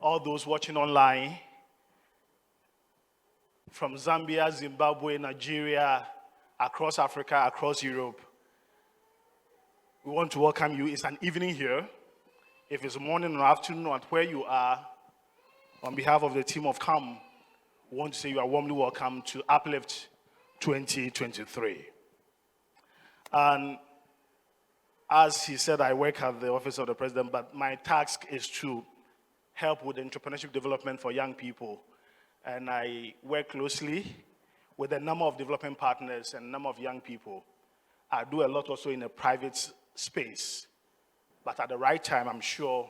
all those watching online from Zambia, Zimbabwe, Nigeria, across Africa, across Europe. We want to welcome you. It's an evening here. If it's morning or afternoon or where you are, on behalf of the team of CAM, we want to say you are warmly welcome to UPLIFT 2023. And as he said, I work at the Office of the President, but my task is to help with entrepreneurship development for young people. And I work closely with a number of development partners and a number of young people. I do a lot also in a private space. But at the right time, I'm sure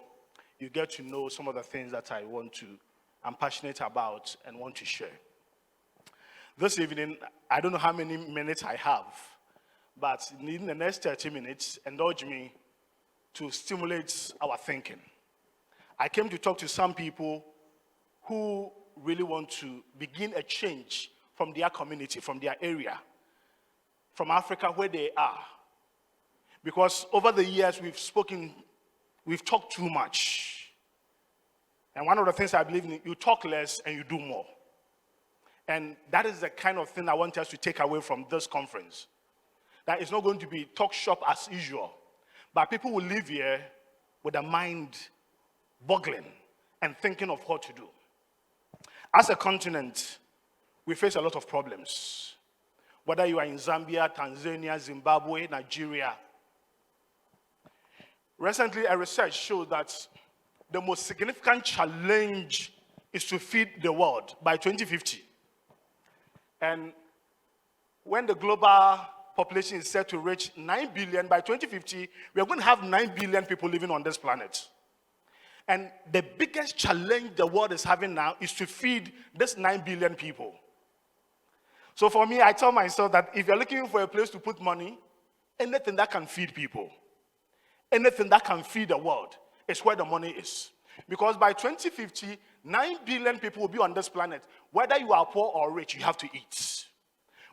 you get to know some of the things that I'm passionate about and want to share. This evening, I don't know how many minutes I have, but in the next 30 minutes, indulge me to stimulate our thinking. I came to talk to some people who really want to begin a change from their community, from their area, from Africa where they are. Because over the years we've talked too much. And one of the things I believe in, you talk less and you do more. And that is the kind of thing I want us to take away from this conference. That it's not going to be talk shop as usual, but people will live here with a mind boggling and thinking of what to do. As a continent, we face a lot of problems. Whether you are in Zambia, Tanzania, Zimbabwe, Nigeria. Recently, a research showed that the most significant challenge is to feed the world by 2050. And when the global population is set to reach 9 billion by 2050, we are going to have 9 billion people living on this planet. And the biggest challenge the world is having now is to feed this 9 billion people. So for me, I tell myself that if you're looking for a place to put money, anything that can feed people, anything that can feed the world is where the money is. Because by 2050, 9 billion people will be on this planet. Whether you are poor or rich, you have to eat.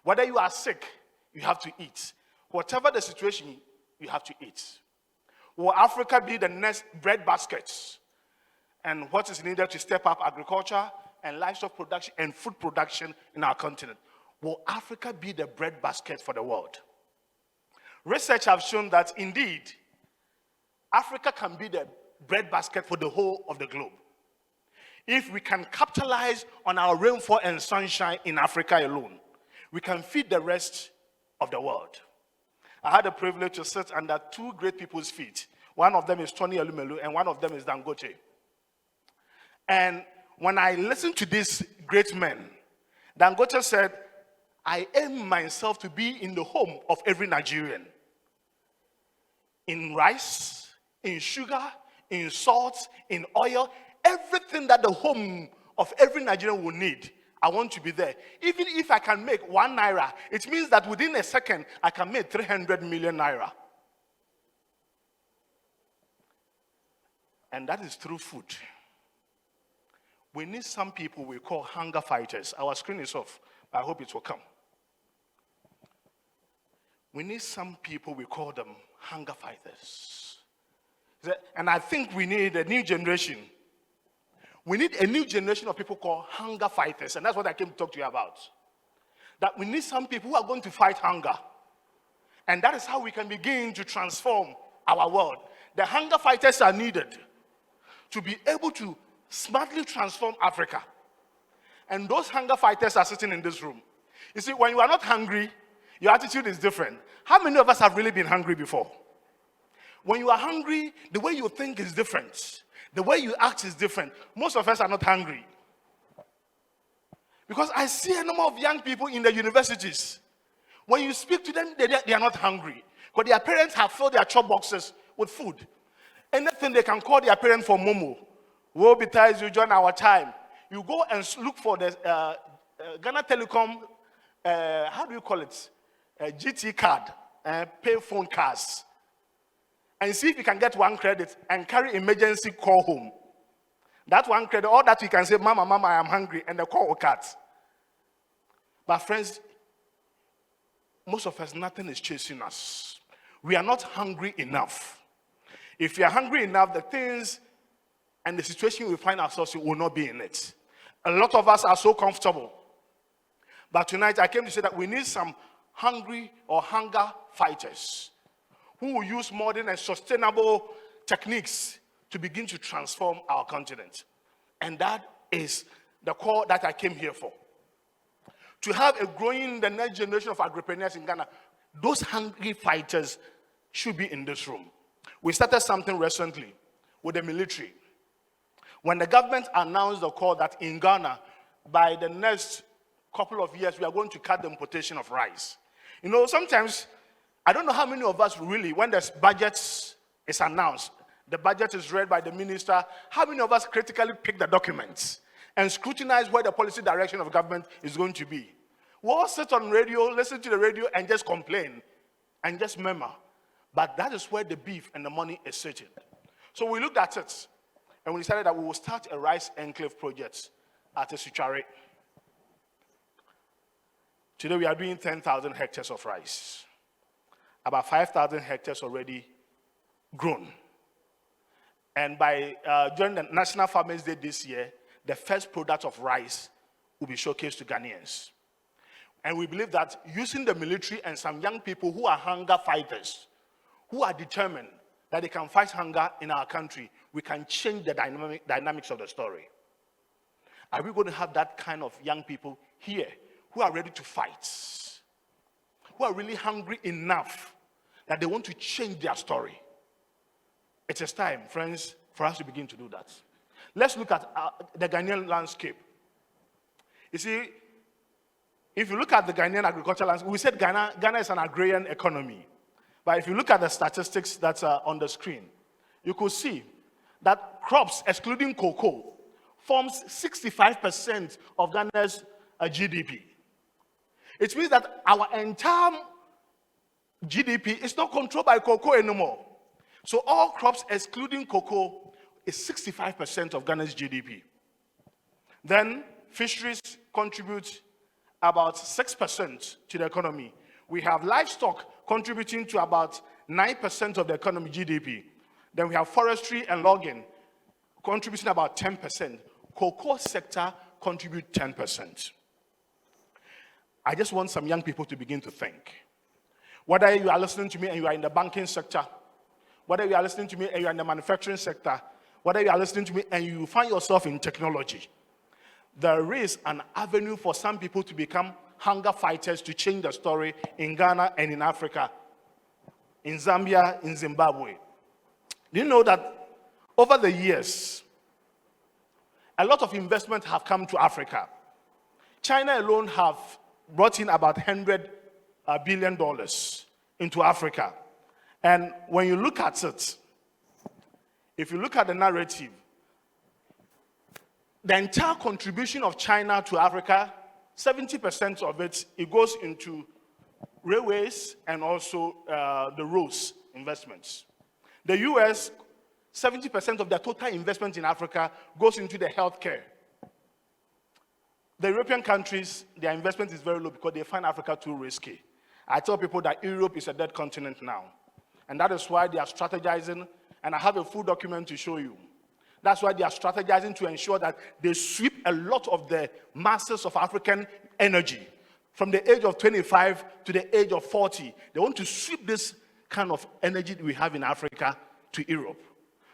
Whether you are sick, you have to eat. Whatever the situation, you have to eat. Will Africa be the next breadbasket? And what is needed to step up agriculture and livestock production and food production in our continent? Will Africa be the breadbasket for the world? Research have shown that indeed, Africa can be the breadbasket for the whole of the globe. If we can capitalize on our rainfall and sunshine in Africa alone, we can feed the rest of the world. I had the privilege to sit under two great people's feet. One of them is Tony Elumelu, and one of them is Dangote. And when I listened to these great men, Dangote said, I aim myself to be in the home of every Nigerian. In rice, in sugar, in salt, in oil, everything that the home of every Nigerian will need, I want to be there. Even if I can make 1 naira, it means that within a second, I can make 300 million naira. And that is through food. We need some people we call hunger fighters. Our screen is off. I hope it will come. We need some people, we call them hunger fighters. And I think we need a new generation. We need a new generation of people called hunger fighters. And that's what I came to talk to you about. That we need some people who are going to fight hunger. And that is how we can begin to transform our world. The hunger fighters are needed to be able to smartly transform Africa. And those hunger fighters are sitting in this room. You see, when you are not hungry, your attitude is different. How many of us have really been hungry before? When you are hungry, the way you think is different. The way you act is different. Most of us are not hungry. Because I see a number of young people in the universities. When you speak to them, they are not hungry. Because their parents have filled their chop boxes with food. Anything they can call their parents for Momo. Woe betides you join our time. You go and look for the Ghana Telecom, how do you call it? GT card, pay phone cards. And see if you can get 1 credit and carry emergency call home. That 1 credit, all that you can say, Mama, I am hungry, and the call will cut. But friends, most of us, nothing is chasing us. We are not hungry enough. If you are hungry enough, the things and the situation we find ourselves in will not be in it. A lot of us are so comfortable. But tonight I came to say that we need some hungry or hunger fighters who will use modern and sustainable techniques to begin to transform our continent. And that is the core that I came here for. To have a growing, the next generation of agripreneurs in Ghana, those hungry fighters should be in this room. We started something recently with the military. When the government announced the call that in Ghana, by the next couple of years, we are going to cut the importation of rice. You know, sometimes, I don't know how many of us really, when the budget is announced, the budget is read by the minister, how many of us critically pick the documents and scrutinize where the policy direction of government is going to be? We all sit on radio, listen to the radio, and just complain and just murmur. But that is where the beef and the money is sitting. So we looked at it, and we decided that we will start a rice enclave project at Esuchare. Today we are doing 10,000 hectares of rice. About 5,000 hectares already grown. And by during the National Farmers Day this year, the first product of rice will be showcased to Ghanaians. And we believe that using the military and some young people who are hunger fighters, who are determined that they can fight hunger in our country, we can change the dynamics of the story. Are we going to have that kind of young people here who are ready to fight, who are really hungry enough that they want to change their story? It is time, friends, for us to begin to do that. Let's look at the Ghanaian landscape. You see, if you look at the Ghanaian agricultural landscape, we said Ghana is an agrarian economy. But if you look at the statistics that are on the screen, you could see that crops, excluding cocoa, forms 65% of Ghana's GDP. It means that our entire GDP is not controlled by cocoa anymore. So all crops, excluding cocoa, is 65% of Ghana's GDP. Then fisheries contribute about 6% to the economy. We have livestock contributing to about 9% of the economy GDP. Then we have forestry and logging contributing about 10%. Cocoa sector contribute 10%. I just want some young people to begin to think. Whether you are listening to me and you are in the banking sector, whether you are listening to me and you are in the manufacturing sector, whether you are listening to me and you find yourself in technology, there is an avenue for some people to become hunger fighters to change the story in Ghana and in Africa, in Zambia, in Zimbabwe. Do you know that over the years, a lot of investment have come to Africa? China alone have brought in about $100 billion into Africa. And when you look at it, if you look at the narrative, the entire contribution of China to Africa, 70% of it goes into railways and also the roads investments. The US, 70% of their total investment in Africa goes into the healthcare. The European countries, their investment is very low because they find Africa too risky. I tell people that Europe is a dead continent now. And that is why they are strategizing, and I have a full document to show you. That's why they are strategizing to ensure that they sweep a lot of the masses of African energy from the age of 25 to the age of 40. They want to sweep this kind of energy we have in Africa to Europe.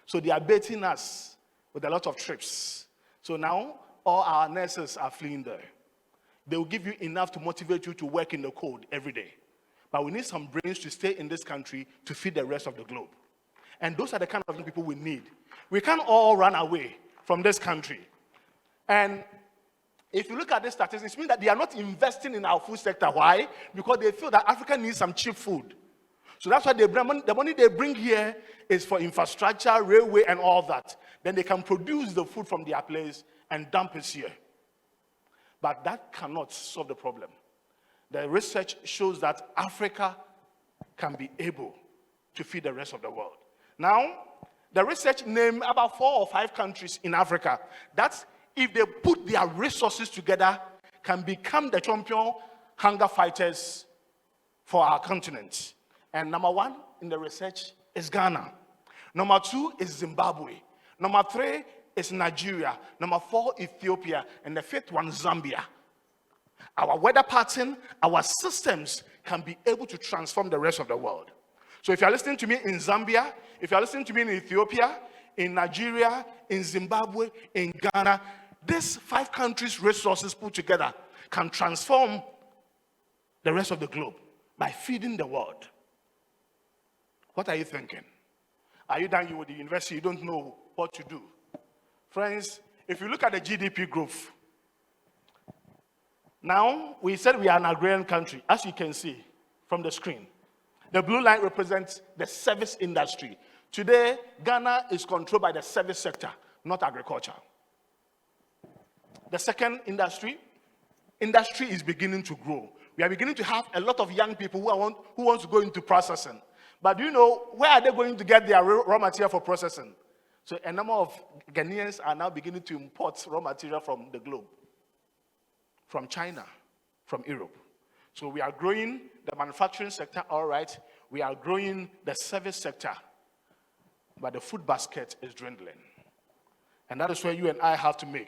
So they are baiting us with a lot of trips. So now all our nurses are fleeing there. They will give you enough to motivate you to work in the cold every day. But we need some brains to stay in this country to feed the rest of the globe. And those are the kind of people we need. We can't all run away from this country. And if you look at the statistics, it means that they are not investing in our food sector. Why? Because they feel that Africa needs some cheap food. So that's why the money they bring here is for infrastructure, railway, and all that. Then they can produce the food from their place and dump it here. But that cannot solve the problem. The research shows that Africa can be able to feed the rest of the world. Now, the research named about 4 or 5 countries in Africa that, if they put their resources together, can become the champion hunger fighters for our continent. And number 1 in the research is Ghana. Number 2 is Zimbabwe. Number 3 is Nigeria. Number 4, Ethiopia. And the 5th one, Zambia. Our weather pattern, our systems can be able to transform the rest of the world. So if you're listening to me in Zambia, if you're listening to me in Ethiopia, in Nigeria, in Zimbabwe, in Ghana, these 5 countries' resources put together can transform the rest of the globe by feeding the world. What are you thinking? Are you done with the university? You don't know what to do. Friends, if you look at the GDP growth, now we said we are an agrarian country, as you can see from the screen. The blue line represents the service industry. Today, Ghana is controlled by the service sector, not agriculture. The second industry is beginning to grow. We are beginning to have a lot of young people who want to go into processing. But do you know, where are they going to get their raw material for processing? So a number of Ghanaians are now beginning to import raw material from the globe, from China, from Europe. So we are growing the manufacturing sector, all right. We are growing the service sector, but the food basket is dwindling. And that is where you and I have to make.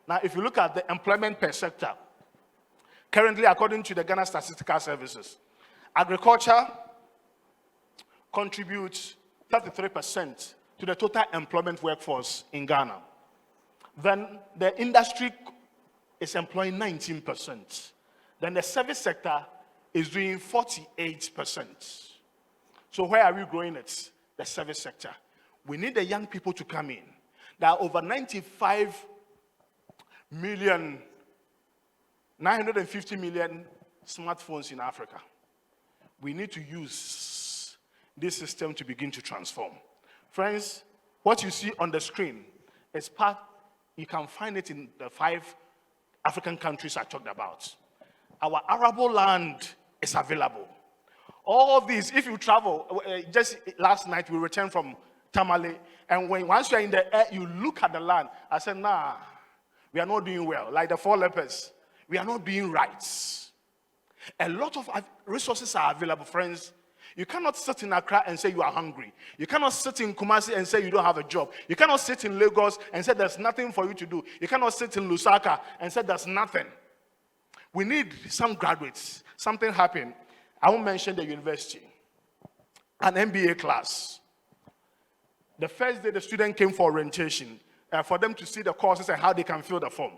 Now, if you look at the employment per sector, currently, according to the Ghana Statistical Services, agriculture contributes 33% to the total employment workforce in Ghana. Then the industry is employing 19%. Then the service sector is doing 48%. So where are we growing it? The service sector. We need the young people to come in. There are over 950 million smartphones in Africa. We need to use this system to begin to transform. Friends, what you see on the screen is part, you can find it in the 5 African countries I talked about. Our arable land is available. All of these, if you travel, just last night we returned from Tamale, and once you're in the air, you look at the land. I said, nah, we are not doing well. Like the 4 lepers, we are not doing right. A lot of resources are available, friends. You cannot sit in Accra and say you are hungry. You cannot sit in Kumasi and say you don't have a job. You cannot sit in Lagos and say there's nothing for you to do. You cannot sit in Lusaka and say there's nothing. We need some graduates. Something happened. I won't mention the university. An MBA class. The first day the student came for orientation, for them to see the courses and how they can fill the form.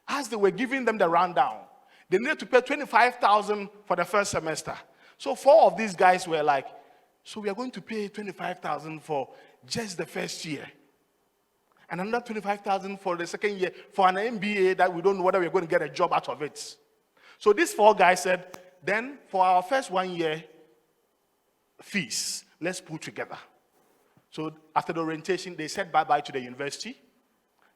As they were giving them the rundown, they needed to pay $25,000 for the first semester. So 4 of these guys were like, so we are going to pay $25,000 for just the first year. And another $25,000 for the second year for an MBA that we don't know whether we're going to get a job out of it. So these 4 guys said, then for our first 1 year fees, let's put together. So after the orientation, they said bye-bye to the university.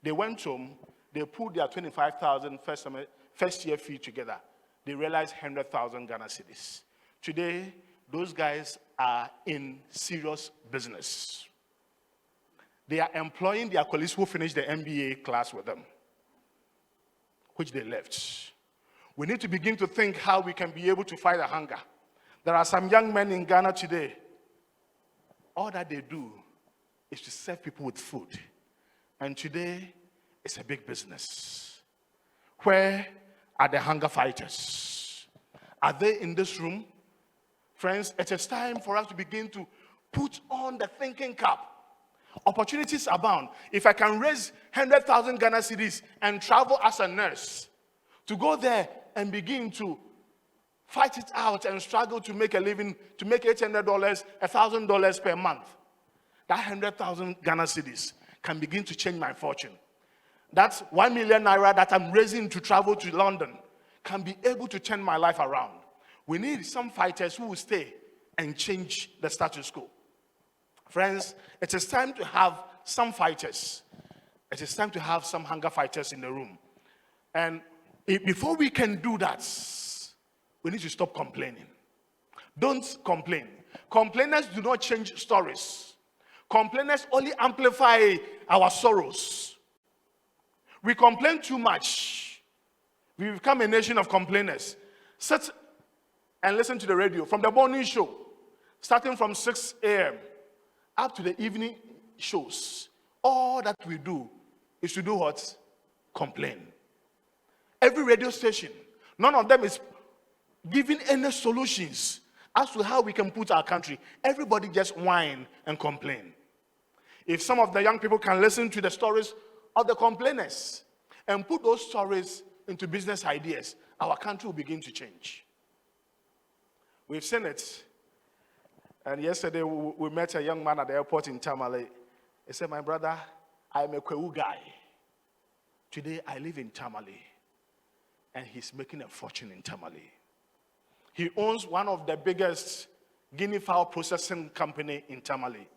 They went home, they put their $25,000 first year fee together. They realized 100,000 Ghana cedis. Today, those guys are in serious business. They are employing their colleagues who finished the MBA class with them, which they left. We need to begin to think how we can be able to fight the hunger. There are some young men in Ghana today. All that they do is to serve people with food. And today, it's a big business. Where are the hunger fighters? Are they in this room? Friends, it is time for us to begin to put on the thinking cap. Opportunities abound. If I can raise 100,000 Ghana cedis and travel as a nurse, to go there and begin to fight it out and struggle to make a living, to make $800, $1,000 per month, that 100,000 Ghana cedis can begin to change my fortune. That's 1 million naira that I'm raising to travel to London can be able to turn my life around. We need some fighters who will stay and change the status quo. Friends, it is time to have some fighters. It is time to have some hunger fighters in the room. And before we can do that, we need to stop complaining. Don't complain. Complainers do not change stories. Complainers only amplify our sorrows. We complain too much. We become a nation of complainers. Sit and listen to the radio from the morning show, starting from 6 a.m. up to the evening shows. All that we do is to do what? Complain. Every radio station, none of them is giving any solutions as to how we can put our country. Everybody just whine and complain. If some of the young people can listen to the stories of the complainers and put those stories into business ideas, our country will begin to change. We've seen it. And yesterday we met a young man at the airport in Tamale. He said, my brother, I'm a Kwewu guy. Today I live in Tamale. And he's making a fortune in Tamale. He owns one of the biggest guinea fowl processing company in Tamale.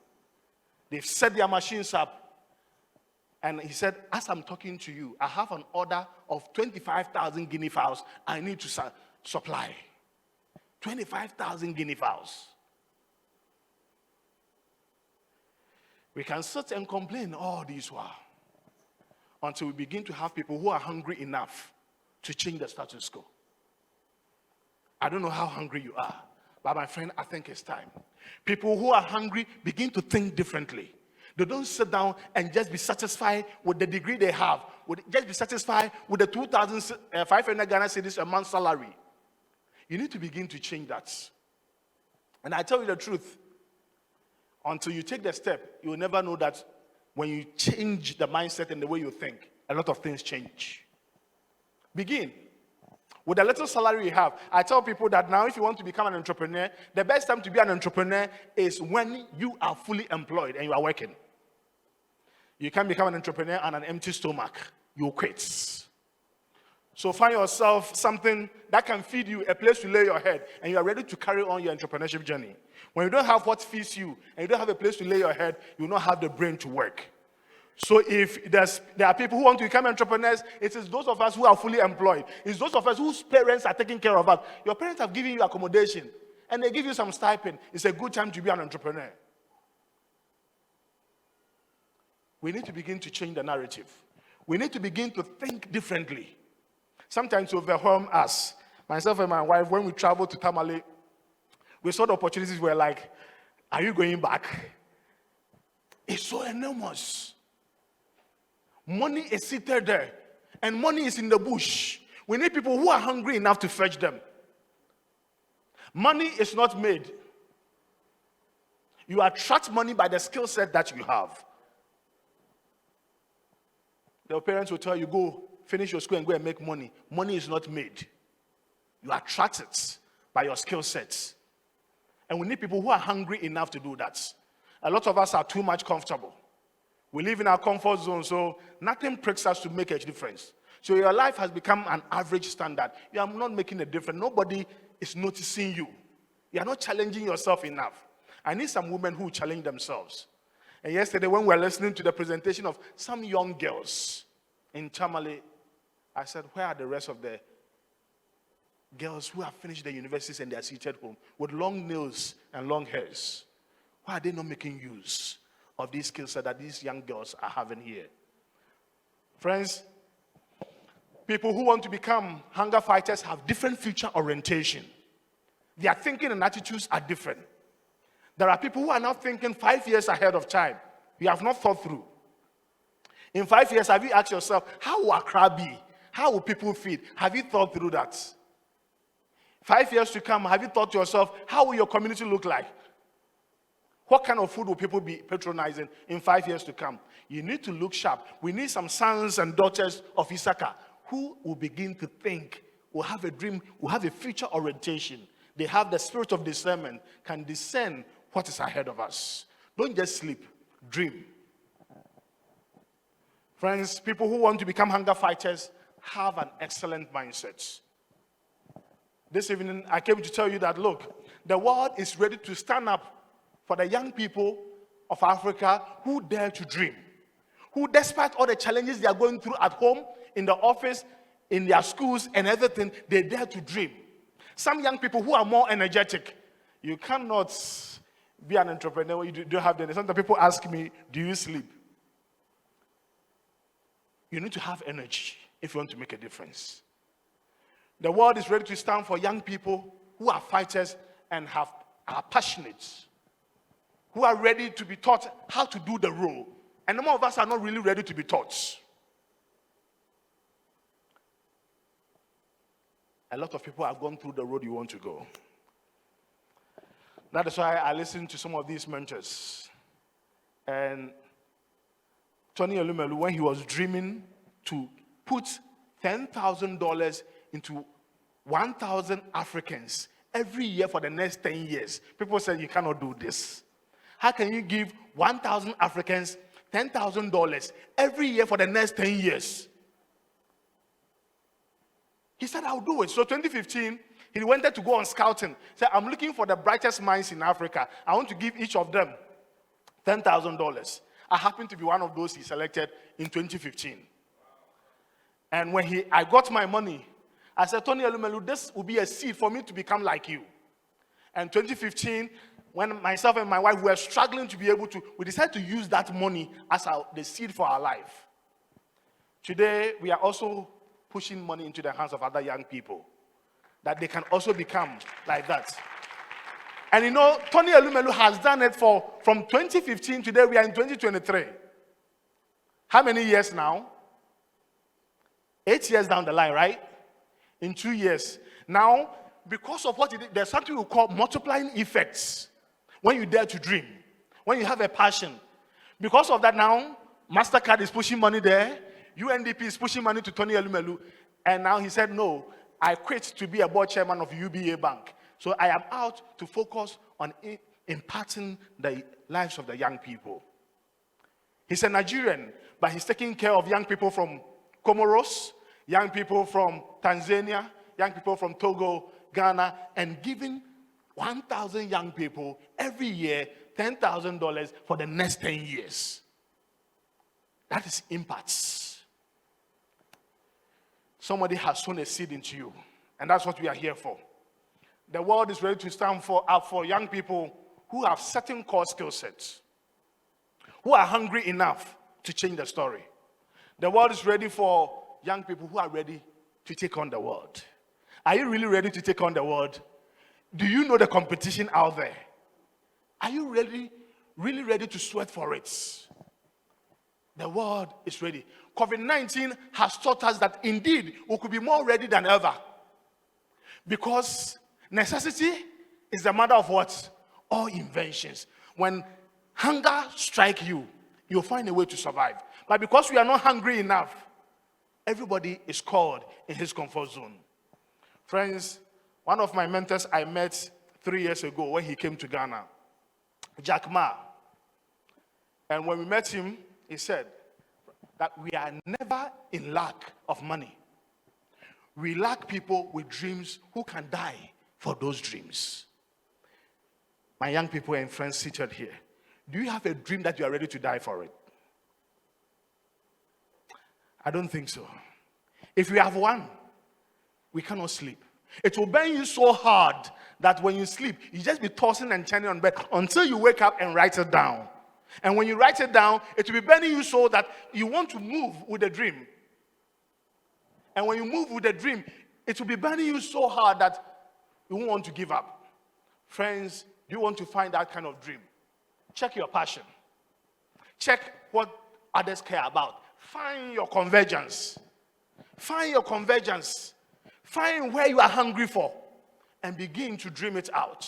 They've set their machines up. And he said, as I'm talking to you, I have an order of 25,000 guinea fowls I need to supply. 25,000 guinea fowls. We can sit and complain all this while until we begin to have people who are hungry enough to change the status quo. I don't know how hungry you are, but my friend, I think it's time. People who are hungry begin to think differently. They don't sit down and just be satisfied with the degree they have. Just be satisfied with the 2,500 Ghana cedis a month salary. You need to begin to change that. And I tell you the truth, until you take the step, you will never know that when you change the mindset and the way you think, a lot of things change. Begin. With the little salary you have, I tell people that now if you want to become an entrepreneur, the best time to be an entrepreneur is when you are fully employed and you are working. You can't become an entrepreneur on an empty stomach. You'll quit. So find yourself something that can feed you, a place to lay your head, and you are ready to carry on your entrepreneurship journey. When you don't have what feeds you, and you don't have a place to lay your head, you will not have the brain to work. So if there are people who want to become entrepreneurs, it is those of us who are fully employed. It's those of us whose parents are taking care of us. Your parents have given you accommodation, and they give you some stipend. It's a good time to be an entrepreneur. We need to begin to change the narrative. We need to begin to think differently. Sometimes it overwhelms us. Myself and my wife, when we traveled to Tamale, we saw the opportunities. We were like, are you going back? It's so enormous. Money is seated there, and money is in the bush. We need people who are hungry enough to fetch them. Money is not made. You attract money by the skill set that you have. Your parents will tell you, go finish your school and go and make money. Money is not made. You attract it by your skill sets. And we need people who are hungry enough to do that. A lot of us are too much comfortable. We live in our comfort zone, so nothing pricks us to make a difference. So your life has become an average standard. You are not making a difference. Nobody is noticing you. You are not challenging yourself enough. I need some women who challenge themselves. And yesterday when we were listening to the presentation of some young girls in Tamale, I said, where are the rest of the girls who have finished their universities and they are seated home with long nails and long hairs? Why are they not making use of these skills that these young girls are having here? Friends, people who want to become hunger fighters have different future orientation. Their thinking and attitudes are different. There are people who are now thinking 5 years ahead of time. You have not thought through. In 5 years, have you asked yourself, how will Accra be? How will people feed? Have you thought through that? 5 years to come, have you thought to yourself, how will your community look like? What kind of food will people be patronizing in 5 years to come? You need to look sharp. We need some sons and daughters of Issachar who will begin to think, will have a dream, will have a future orientation. They have the spirit of discernment, can discern what is ahead of us. Don't just sleep, dream. Friends, people who want to become hunger fighters have an excellent mindset. This evening, I came to tell you that, look, the world is ready to stand up for the young people of Africa who dare to dream, who, despite all the challenges they are going through at home, in the office, in their schools and everything, they dare to dream. Some young people who are more energetic. You cannot be an entrepreneur when you don't have the. Sometimes people ask me, do you sleep? You need to have energy if you want to make a difference. The world is ready to stand for young people who are fighters and are passionate, who are ready to be taught how to do the role. And some of us are not really ready to be taught. a lot of people have gone through the road you want to go. That is why I listen to some of these mentors. And Tony Elumelu, when he was dreaming to put $10,000 into 1,000 Africans every year for the next 10 years, people said, you cannot do this. How can you give 1,000 Africans $10,000 every year for the next 10 years? He said, I'll do it. So 2015, he wanted to go on scouting. He said, I'm looking for the brightest minds in Africa. I want to give each of them $10,000. I happened to be one of those he selected in 2015. And when I got my money, I said, Tony Elumelu, this will be a seed for me to become like you. And 2015, when myself and my wife were struggling to be able to, we decided to use that money as the seed for our life. Today, we are also pushing money into the hands of other young people, that they can also become like that. And you know, Tony Elumelu has done it from 2015, today we are in 2023. How many years now? 8 years down the line, right? In 2 years. Now, because of what he did, there's something we call multiplying effects. When you dare to dream, when you have a passion. Because of that now, MasterCard is pushing money there, UNDP is pushing money to Tony Elumelu, and now he said, no, I quit to be a board chairman of UBA Bank. So I am out to focus on imparting the lives of the young people. He's a Nigerian, but he's taking care of young people from Comoros, young people from Tanzania, young people from Togo, Ghana, and giving 1,000 young people every year $10,000 for the next 10 years. That is impacts. Somebody has sown a seed into you, and that's what we are here for. The world is ready to stand up for young people who have certain core skill sets, who are hungry enough to change the story. The world is ready for young people who are ready to take on the world. Are you really ready to take on the world? Do you know the competition out there? Are you really ready to sweat for it? The world is ready. COVID-19 has taught us that indeed we could be more ready than ever. Because necessity is the mother of what? All inventions. When hunger strikes you, you'll find a way to survive. But because we are not hungry enough, everybody is called in his comfort zone. Friends, one of my mentors I met 3 years ago when he came to Ghana, Jack Ma. And when we met him, he said that we are never in lack of money. We lack people with dreams who can die for those dreams. My young people and friends seated here, do you have a dream that you are ready to die for it? I don't think so. If you have one, we cannot sleep. It will burn you so hard that when you sleep, you just be tossing and turning on bed until you wake up and write it down. And when you write it down, it will be burning you so that you want to move with the dream. And when you move with the dream, it will be burning you so hard that you won't want to give up. Friends, do you want to find that kind of dream? Check your passion. Check what others care about. Find your convergence. Find your convergence. Find where you are hungry for and begin to dream it out.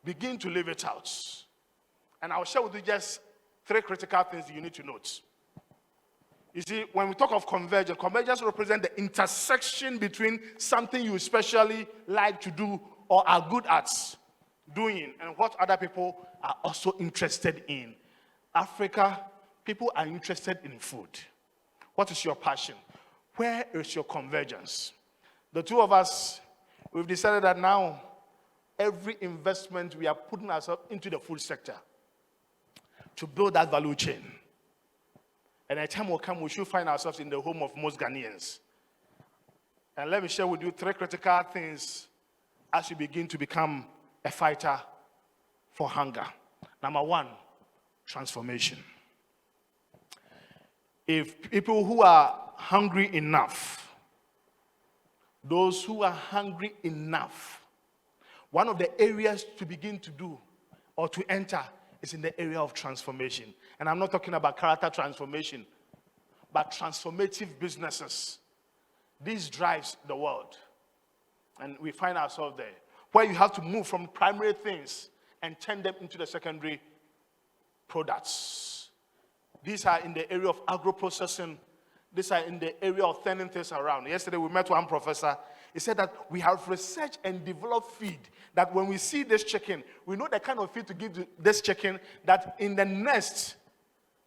Begin to live it out. And I'll share with you just 3 critical things you need to note. You see, when we talk of convergence, convergence represents the intersection between something you especially like to do or are good at doing and what other people are also interested in. Africa, people are interested in food. What is your passion? Where is your convergence? The two of us, we've decided that now every investment we are putting ourselves into the food sector to build that value chain. And a time will come, we should find ourselves in the home of most Ghanaians. And let me share with you 3 critical things as you begin to become a fighter for hunger. Number 1, transformation. If people who are hungry enough, those who are hungry enough, one of the areas to begin to do or to enter is in the area of transformation. And I'm not talking about character transformation, but transformative businesses. This drives the world. And we find ourselves there, where you have to move from primary things and turn them into the secondary products. These are in the area of agro-processing. These are in the area of turning things around. Yesterday we met one professor. He said that we have researched and developed feed that when we see this chicken, we know the kind of feed to give to this chicken that in the next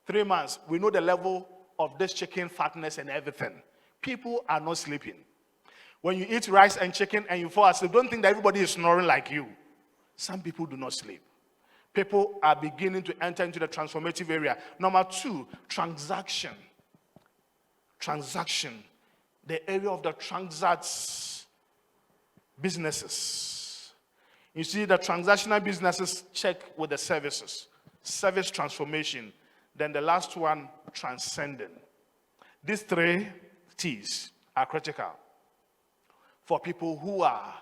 3 months, we know the level of this chicken fatness and everything. People are not sleeping. When you eat rice and chicken and you fall asleep, don't think that everybody is snoring like you. Some people do not sleep. People are beginning to enter into the transformative area. Number 2, transaction. Transaction. The area of the transacts businesses. You see, the transactional businesses check with the services. Service transformation. Then the last one, transcending. These 3 T's are critical for people who are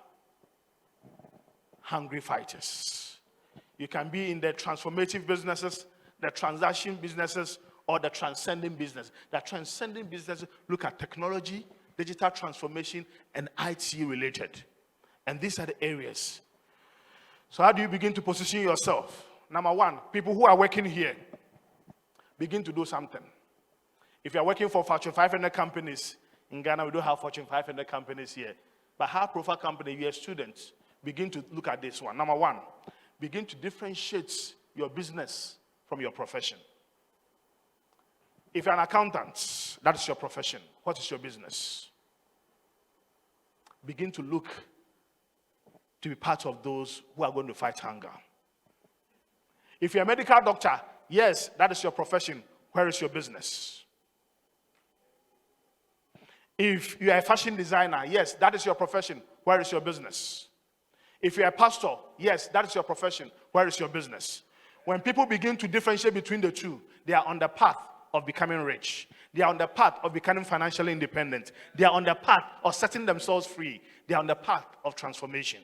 hungry fighters. You can be in the transformative businesses, the transaction businesses, or the transcending business. The transcending businesses look at technology, digital transformation, and IT related. And these are the areas. So how do you begin to position yourself? Number 1, people who are working here, begin to do something. If you're working for Fortune 500 companies, in Ghana we don't have Fortune 500 companies here, but high-profile company, you're a student, begin to look at this one. Number 1, begin to differentiate your business from your profession. If you're an accountant, that is your profession. What is your business? Begin to look to be part of those who are going to fight hunger. If you're a medical doctor, yes, that is your profession. Where is your business? If you are a fashion designer, yes, that is your profession. Where is your business? If you're a pastor, yes, that is your profession. Where is your business? When people begin to differentiate between the two, they are on the path of becoming rich. They are on the path of becoming financially independent. They are on the path of setting themselves free. They are on the path of transformation.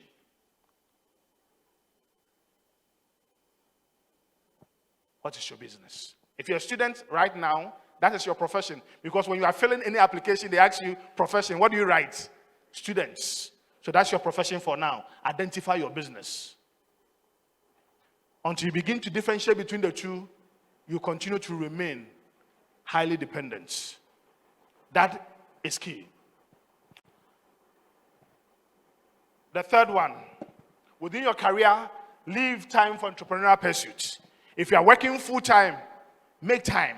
What is your business? If you're a student right now, that is your profession. Because when you are filling any application, they ask you, profession, what do you write? Students. So that's your profession for now. Identify your business. Until you begin to differentiate between the two, you continue to remain highly dependent. That is key. The third one, within your career, leave time for entrepreneurial pursuits. If you are working full-time, make time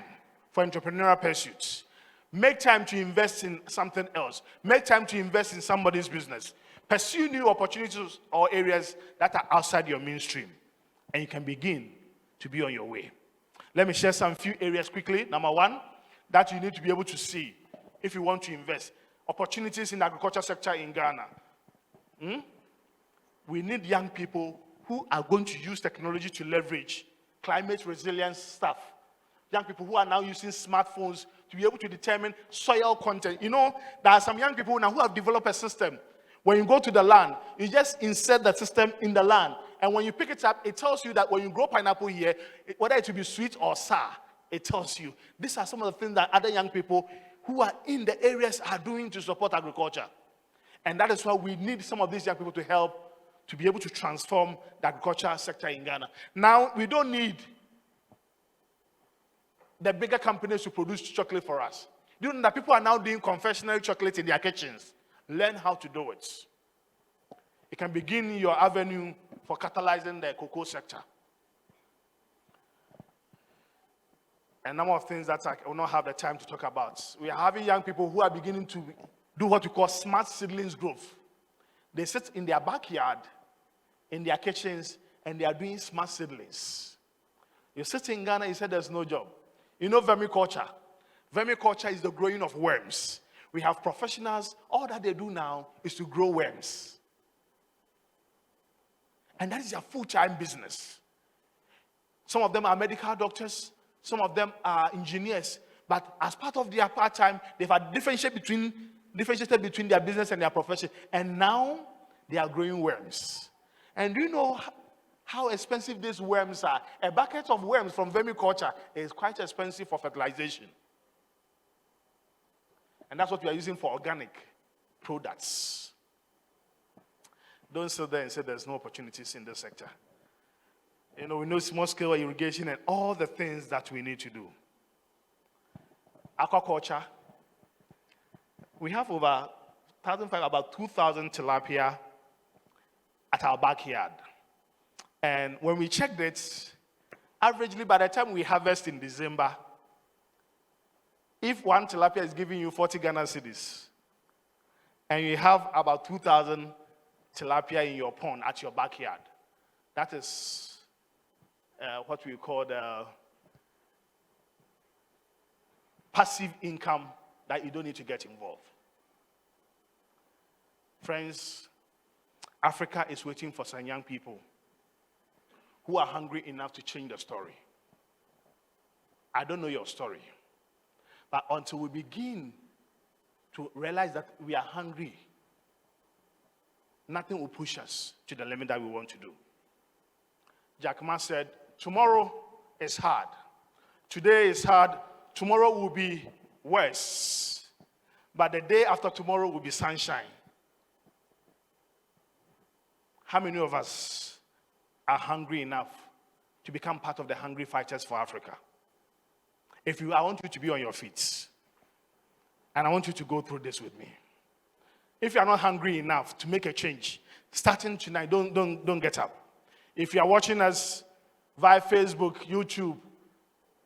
for entrepreneurial pursuits. Make time to invest in something else. Make time to invest in somebody's business. Pursue new opportunities or areas that are outside your mainstream. And you can begin to be on your way. Let me share some few areas quickly. Number 1, that you need to be able to see if you want to invest. Opportunities in the agriculture sector in Ghana. We need young people who are going to use technology to leverage climate resilience stuff. Young people who are now using smartphones to be able to determine soil content. You know, there are some young people now who have developed a system. When you go to the land, you just insert the system in the land. And when you pick it up, it tells you that when you grow pineapple here, whether it will be sweet or sour, it tells you. These are some of the things that other young people who are in the areas are doing to support agriculture. And that is why we need some of these young people to help to be able to transform the agriculture sector in Ghana. Now, we don't need the bigger companies to produce chocolate for us. Do you know that people are now doing confectionery chocolate in their kitchens? Learn how to do it. It can begin your avenue for catalyzing the cocoa sector. A number of things that I will not have the time to talk about. We are having young people who are beginning to do what we call smart seedlings growth. They sit in their backyard, in their kitchens, and they are doing smart seedlings. You sit in Ghana, you said there's no job. You know vermiculture. Vermiculture is the growing of worms. We have professionals, all that they do now is to grow worms. And that is their full-time business. Some of them are medical doctors, some of them are engineers, but as part of their part-time, they've had differentiated between their business and their profession, and now they are growing worms. And do you know how expensive these worms are? A bucket of worms from vermiculture is quite expensive for fertilization. And that's what we are using for organic products. Don't sit there and say there's no opportunities in this sector. We know small-scale irrigation and all the things that we need to do. Aquaculture. We have over 1,500, about 2,000 tilapia at our backyard. And when we checked it, averagely by the time we harvest in December, if one tilapia is giving you 40 Ghana cedis, and you have about 2,000 tilapia in your pond at your backyard, that is what we call the passive income that you don't need to get involved. Friends, Africa is waiting for some young people who are hungry enough to change the story. I don't know your story, but until we begin to realize that we are hungry, nothing will push us to the limit that we want to do. Jack Ma said, tomorrow is hard. Today is hard. Tomorrow will be worse. But the day after tomorrow will be sunshine. How many of us are hungry enough to become part of the Hungry Fighters for Africa? I want you to be on your feet. And I want you to go through this with me. If you are not hungry enough to make a change, starting tonight, don't get up. If you are watching us via Facebook, YouTube,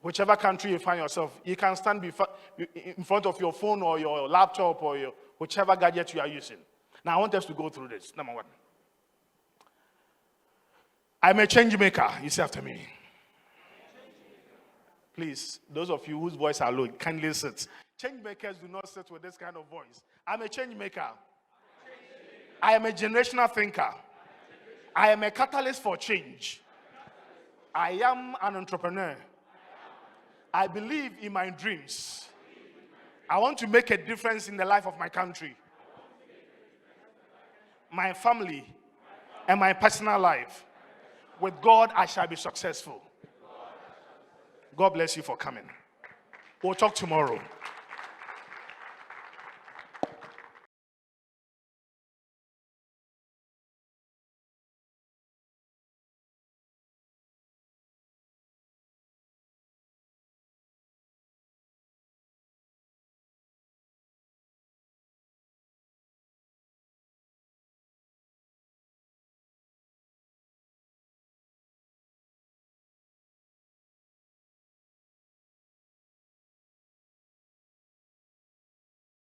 whichever country you find yourself, you can stand in front of your phone or your laptop or whichever gadget you are using. Now, I want us to go through this. Number one. I'm a change maker. You say after me. Please, those of you whose voice are low, kindly sit. Change makers do not sit with this kind of voice. I'm a change maker. I am a generational thinker. I am a catalyst for change. I am an entrepreneur. I believe in my dreams. I want to make a difference in the life of my country, my family, and my personal life. With God, I shall be successful. God bless you for coming. We'll talk tomorrow.